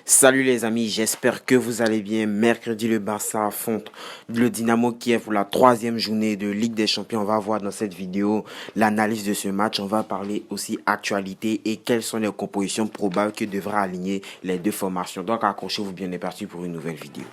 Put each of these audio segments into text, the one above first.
Salut les amis, j'espère que vous allez bien. Mercredi, le Barça affronte le Dynamo Kiev pour la troisième journée de Ligue des Champions. On va voir dans cette vidéo l'analyse de ce match. On va parler aussi actualité et quelles sont les compositions probables que devraient aligner les deux formations. Donc accrochez-vous bien, on est parti pour une nouvelle vidéo.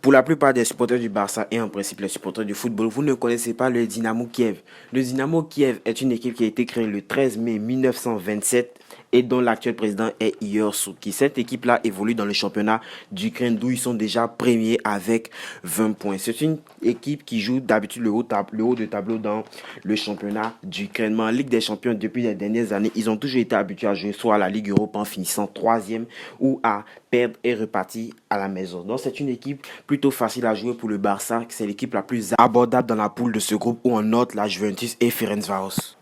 Pour la plupart des supporters du Barça et en principe les supporters du football, vous ne connaissez pas le Dynamo Kiev. Le Dynamo Kiev est une équipe qui a été créée le 13 mai 1927 et dont l'actuel président est Ihor Souki. Cette équipe-là évolue dans le championnat d'Ukraine d'où ils sont déjà premiers avec 20 points. C'est une équipe qui joue d'habitude le haut de tableau dans le championnat d'Ukraine. Mais en Ligue des Champions, depuis les dernières années, ils ont toujours été habitués à jouer soit à la Ligue Europa en finissant troisième ou à perdre et repartir à la maison. Donc c'est une équipe plutôt facile à jouer pour le Barça. C'est l'équipe la plus abordable dans la poule de ce groupe où on note la Juventus et Ferencváros.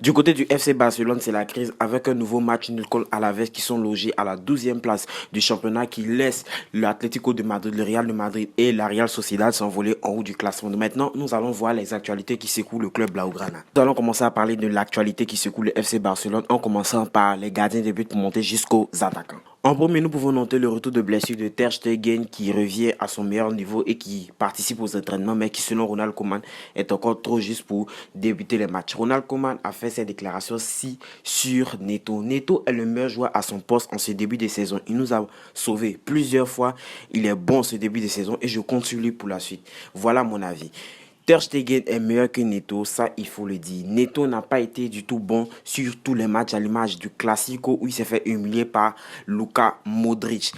Du côté du FC Barcelone, c'est la crise avec un nouveau match nul contre Alaves qui sont logés à la 12e place du championnat qui laisse l'Atlético de Madrid, le Real de Madrid et la Real Sociedad s'envoler en haut du classement. Maintenant, nous allons voir les actualités qui secouent le club Blaugrana. Nous allons commencer à parler de l'actualité qui secoue le FC Barcelone en commençant par les gardiens de but pour monter jusqu'aux attaquants. En premier, nous pouvons noter le retour de blessure de Ter Stegen qui revient à son meilleur niveau et qui participe aux entraînements, mais qui, selon Ronald Koeman, est encore trop juste pour débuter les matchs. Ronald Koeman a fait ses déclarations-ci sur Neto. Neto est le meilleur joueur à son poste en ce début de saison. Il nous a sauvés plusieurs fois. Il est bon en ce début de saison et je compte sur lui pour la suite. Voilà mon avis. Ter Stegen est meilleur que Neto, ça il faut le dire. Neto n'a pas été du tout bon sur tous les matchs à l'image du Classico où il s'est fait humilier par Luka Modric.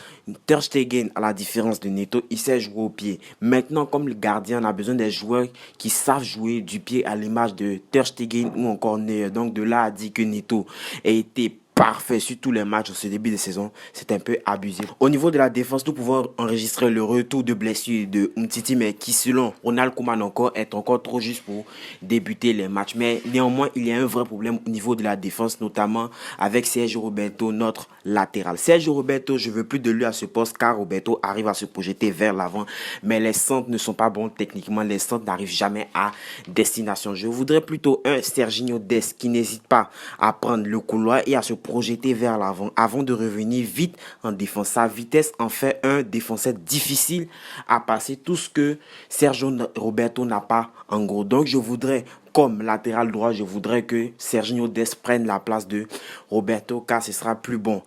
Ter Stegen, à la différence de Neto, il sait jouer au pied. Maintenant, comme le gardien, on a besoin des joueurs qui savent jouer du pied à l'image de Ter Stegen ou encore Neuer. Donc de là à dire que Neto a été parfait sur tous les matchs au ce début de saison, c'est un peu abusé. Au niveau de la défense, nous pouvons enregistrer le retour de blessure de Umtiti, mais qui selon Ronald Koeman est encore trop juste pour débuter les matchs. Mais néanmoins, il y a un vrai problème au niveau de la défense, notamment avec Sergio Roberto, notre latéral. Sergio Roberto, je veux plus de lui à ce poste car Roberto arrive à se projeter vers l'avant, mais les centres ne sont pas bons techniquement, les centres n'arrivent jamais à destination. Je voudrais plutôt un Serginho Dest qui n'hésite pas à prendre le couloir et à se projeter vers l'avant avant de revenir vite en défense. Sa vitesse en fait un défenseur difficile à passer, tout ce que Sergio Roberto n'a pas en gros. Donc je voudrais, comme latéral droit, je voudrais que Serginho Dest prenne la place de Roberto car ce sera plus bon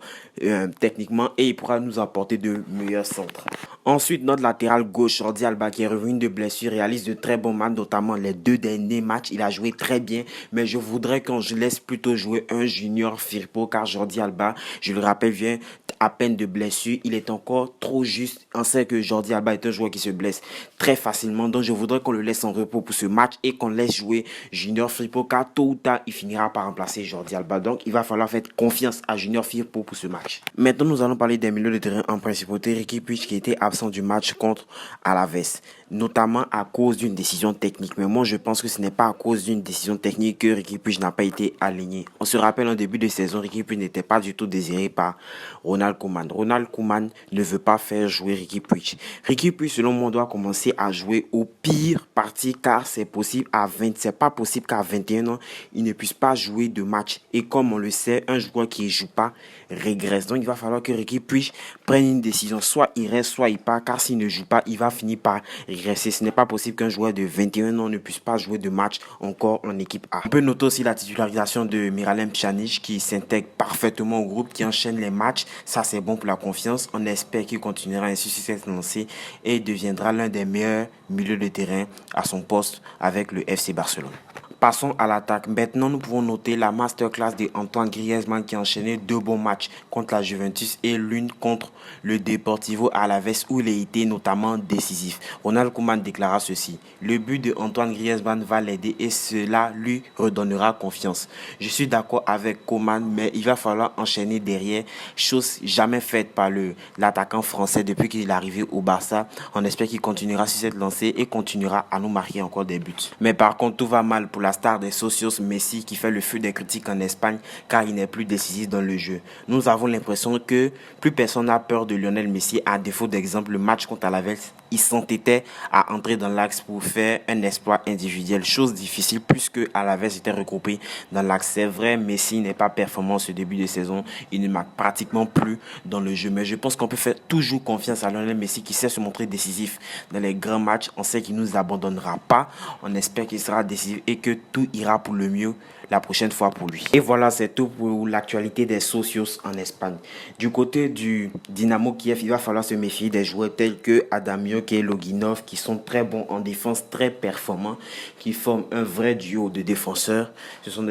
techniquement et il pourra nous apporter de meilleurs centres. Ensuite, notre latéral gauche, Jordi Alba, qui est revenu de blessure, réalise de très bons matchs, notamment les deux derniers matchs. Il a joué très bien, mais je voudrais qu'on laisse plutôt jouer un Junior Firpo, car Jordi Alba, je le rappelle, vient à peine de blessure. Il est encore trop juste. On sait que Jordi Alba est un joueur qui se blesse très facilement, donc je voudrais qu'on le laisse en repos pour ce match et qu'on laisse jouer Junior Firpo, car tôt ou tard, il finira par remplacer Jordi Alba. Donc, il va falloir faire confiance à Junior Firpo pour ce match. Maintenant, nous allons parler des milieux de terrain en principauté. Riqui Puig qui était absent du match contre Alaves, notamment à cause d'une décision technique. Mais moi, je pense que ce n'est pas à cause d'une décision technique que Riqui Puig n'a pas été aligné. On se rappelle, en début de saison, Riqui Puig n'était pas du tout désiré par Ronald Koeman. Ronald Koeman ne veut pas faire jouer Riqui Puig. Riqui Puig, selon moi, doit commencer à jouer au pire parti car c'est possible à 20, c'est pas possible qu'à 21 ans, il ne puisse pas jouer de match. Et comme on le sait, un joueur qui ne joue pas régresse. Donc, il va falloir que Riqui Puig prenne une décision. Soit il reste, soit il part, car s'il ne joue pas, il va finir par régresser. Ce n'est pas possible qu'un joueur de 21 ans ne puisse pas jouer de match encore en équipe A. On peut noter aussi la titularisation de Miralem Pjanic qui s'intègre parfaitement au groupe, qui enchaîne les matchs. Ça, c'est bon pour la confiance. On espère qu'il continuera ainsi sur cette lancée et deviendra l'un des meilleurs milieux de terrain à son poste avec le FC Barcelone. Passons à l'attaque. Maintenant, nous pouvons noter la masterclass d'Antoine Griezmann qui a enchaîné deux bons matchs contre la Juventus et l'une contre le Deportivo Alaves où il a été notamment décisif. Ronald Koeman déclara ceci: le but de Antoine Griezmann va l'aider et cela lui redonnera confiance. Je suis d'accord avec Koeman, mais il va falloir enchaîner derrière, chose jamais faite par l'attaquant français depuis qu'il est arrivé au Barça. On espère qu'il continuera sur cette lancée et continuera à nous marquer encore des buts. Mais par contre, tout va mal pour la star des socios Messi qui fait le feu des critiques en Espagne car il n'est plus décisif dans le jeu. Nous avons l'impression que plus personne n'a peur de Lionel Messi. À défaut d'exemple, le match contre Alaves, il s'entêtait à entrer dans l'axe pour faire un exploit individuel, chose difficile puisque Alaves était regroupé dans l'axe. C'est vrai, Messi n'est pas performant ce début de saison, il ne marque pratiquement plus dans le jeu, mais je pense qu'on peut faire toujours confiance à Lionel Messi qui sait se montrer décisif dans les grands matchs. On sait qu'il ne nous abandonnera pas, on espère qu'il sera décisif et que tout ira pour le mieux la prochaine fois pour lui. Et voilà, c'est tout pour l'actualité des socios en Espagne. Du côté du Dynamo Kiev, il va falloir se méfier des joueurs tels que Adamiuk et Loginov qui sont très bons en défense, très performants, qui forment un vrai duo de défenseurs. Ce sont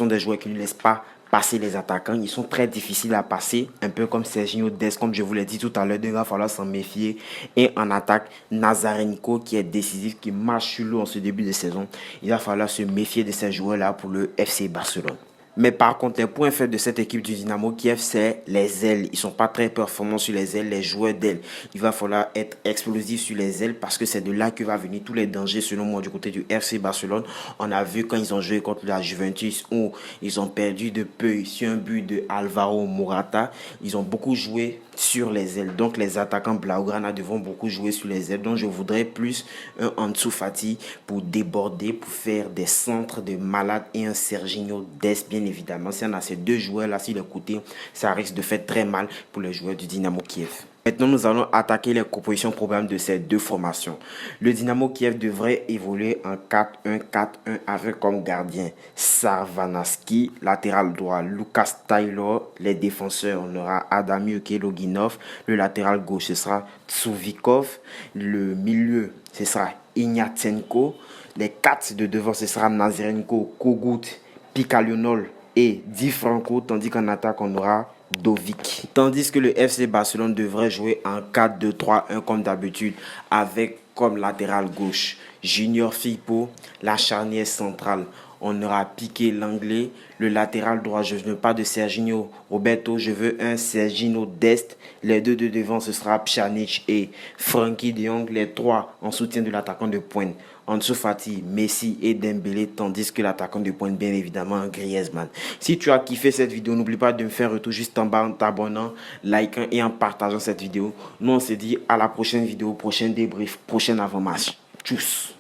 des joueurs qui ne laissent pas passer les attaquants. Ils sont très difficiles à passer, un peu comme Serginho Dest, comme je vous l'ai dit tout à l'heure. Il va falloir s'en méfier. Et en attaque, Nazarenko qui est décisif, qui marche sur l'eau en ce début de saison. Il va falloir se méfier de ces joueurs-là pour le FC Barcelone. Mais par contre, les points faibles de cette équipe du Dynamo Kiev, c'est les ailes. Ils ne sont pas très performants sur les ailes, les joueurs d'ailes. Il va falloir être explosif sur les ailes parce que c'est de là que va venir tous les dangers selon moi du côté du FC Barcelone. On a vu quand ils ont joué contre la Juventus où ils ont perdu de peu sur un but de Alvaro Morata. Ils ont beaucoup joué sur les ailes. Donc les attaquants Blaugrana devront beaucoup jouer sur les ailes. Donc je voudrais plus un Ansu Fati pour déborder, pour faire des centres de malade et un Serginho Dest bien évidemment. Si on a ces deux joueurs là sur les côtés, ça risque de faire très mal pour les joueurs du Dynamo Kiev. Maintenant, nous allons attaquer les compositions probables de ces deux formations. Le Dynamo Kiev devrait évoluer en 4-1-4-1 avec comme gardien Sarvanaski, latéral droit Lucas Taylor, les défenseurs on aura Adamiuk et Loginov, le latéral gauche ce sera Tsuvikov, le milieu ce sera Ignatsenko, les quatre de devant ce sera Nazarenko, Kogut, Pikalionol et Di Franco, tandis qu'en attaque on aura Dovic. Tandis que le FC Barcelone devrait jouer en 4-2-3-1 comme d'habitude avec comme latéral gauche Junior Firpo, la charnière centrale. On aura Piqué l'anglais, le latéral droit, je ne veux pas de Serginho Roberto, je veux un Serginho Dest. Les deux de devant, ce sera Pjanic et Frenkie de Jong, les trois en soutien de l'attaquant de pointe. Ansu Fati, Messi et Dembélé, tandis que l'attaquant de pointe, bien évidemment, Griezmann. Si tu as kiffé cette vidéo, n'oublie pas de me faire un retour juste en bas en t'abonnant, likant et en partageant cette vidéo. Nous, on se dit à la prochaine vidéo, prochain débrief, prochain avant-match. Tchuss!